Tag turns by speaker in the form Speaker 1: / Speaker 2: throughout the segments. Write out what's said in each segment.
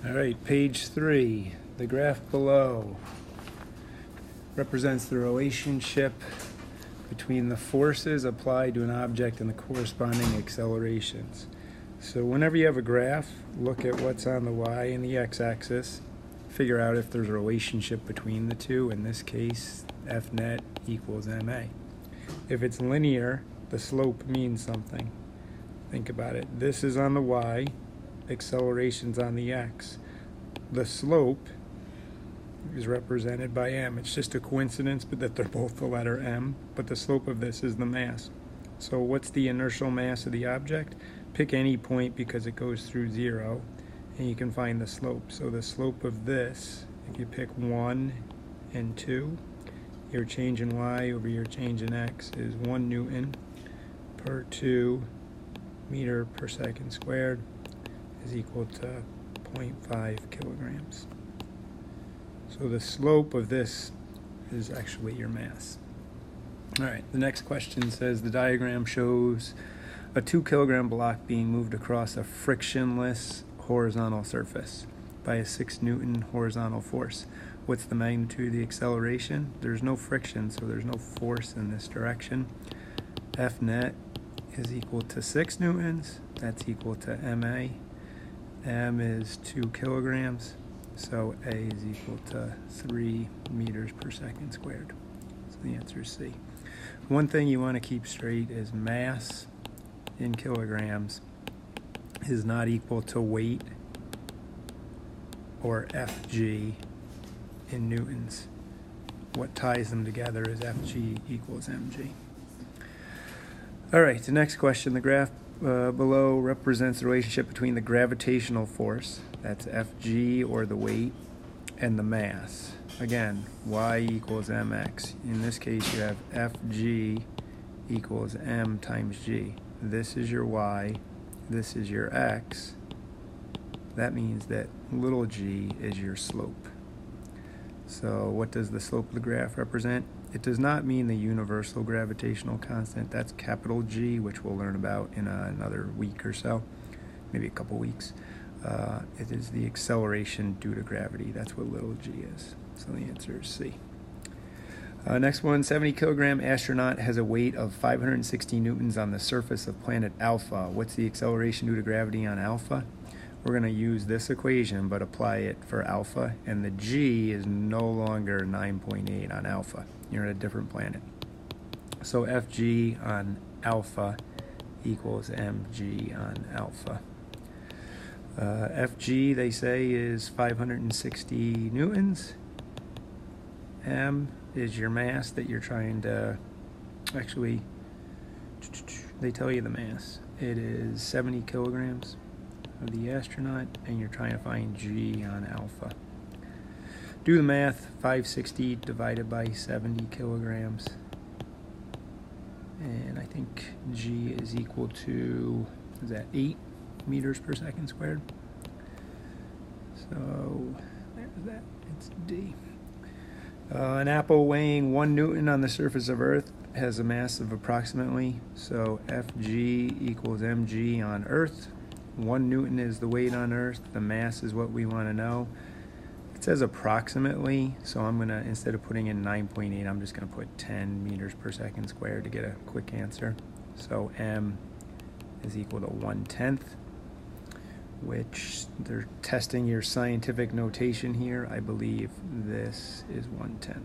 Speaker 1: All right, page 3. The graph below represents the relationship between the forces applied to an object and the corresponding accelerations. So whenever you have a graph, look at what's on the y and the x-axis. Figure out if there's a relationship between the two. In this case, F net equals ma. If it's linear, the slope means something. Think about it. This is on the y, acceleration's on the x. The slope is represented by m. It's just a coincidence but that they're both the letter m, but the slope of this is the mass. So what's the inertial mass of the object? Pick any point because it goes through 0, and you can find the slope. So the slope of this, if you pick 1 and 2, your change in y over your change in x is 1 Newton per 2 meter per second squared is equal to 0.5 kilograms. So the slope of this is actually your mass. All right, the next question says the diagram shows a 2 kilogram block being moved across a frictionless horizontal surface by a 6 Newton horizontal force. What's the magnitude of the acceleration? There's no friction, so there's no force in this direction. F net is equal to 6 newtons. That's equal to ma. M is 2 kilograms, so A is equal to 3 meters per second squared. So the answer is C. One thing you want to keep straight is mass in kilograms is not equal to weight or Fg in newtons. What ties them together is Fg equals mg. All right, the next question, the graph below represents the relationship between the gravitational force, that's Fg or the weight, and the mass. Again, y equals mx. In this case, you have Fg equals m times g. This is your y, this is your x. That means that little g is your slope. So what does the slope of the graph represent? It does not mean the universal gravitational constant. That's capital G, which we'll learn about in another week or so, maybe a couple weeks. It is the acceleration due to gravity. That's what little g is. So the answer is C. Next one, 70 kilogram astronaut has a weight of 560 newtons on the surface of planet Alpha. What's the acceleration due to gravity on Alpha? We're going to use this equation but apply it for Alpha, and the g is no longer 9.8 on Alpha. You're at a different planet. So Fg on Alpha equals mg on Alpha. Fg, they say, is 560 newtons. M is your mass that you're trying to, actually, they tell you the mass. It is 70 kilograms of the astronaut, and you're trying to find g on Alpha. Do the math, 560 divided by 70 kilograms. And I think g is equal to, is that 8 meters per second squared? So there's that, it's D. An apple weighing 1 Newton on the surface of Earth has a mass of approximately, so Fg equals mg on Earth. 1 Newton is the weight on Earth. The mass is what we want to know. It says approximately, so I'm going to, instead of putting in 9.8, I'm just going to put 10 meters per second squared to get a quick answer. So m is equal to 1/10, which they're testing your scientific notation here. I believe this is 1/10.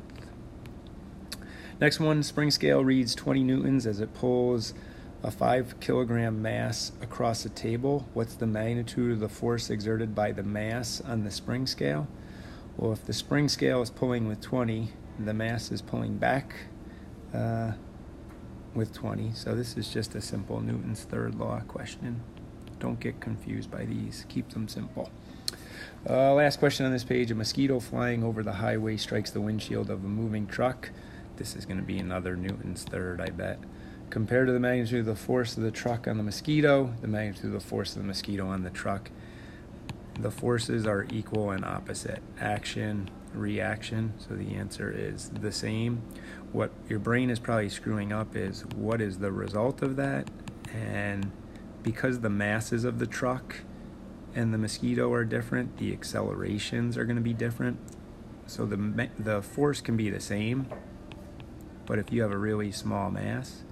Speaker 1: Next one, spring scale reads 20 newtons as it pulls a 5 kilogram mass across a table. What's the magnitude of the force exerted by the mass on the spring scale? Well, if the spring scale is pulling with 20, the mass is pulling back with 20. So this is just a simple Newton's third law question. Don't get confused by these. Keep them simple. Last question on this page. A mosquito flying over the highway strikes the windshield of a moving truck. This is going to be another Newton's third, I bet. Compared to the magnitude of the force of the truck on the mosquito, the magnitude of the force of the mosquito on the truck, the forces are equal and opposite. Action, reaction, so the answer is the same. What your brain is probably screwing up is what is the result of that, and because the masses of the truck and the mosquito are different, the accelerations are going to be different. So the force can be the same, but if you have a really small mass,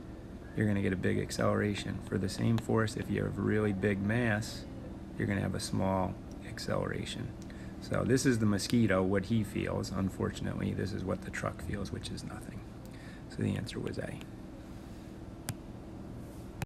Speaker 1: you're going to get a big acceleration. For the same force, if you have a really big mass, you're going to have a small acceleration. So this is the mosquito, what he feels. Unfortunately, this is what the truck feels, which is nothing. So the answer was A.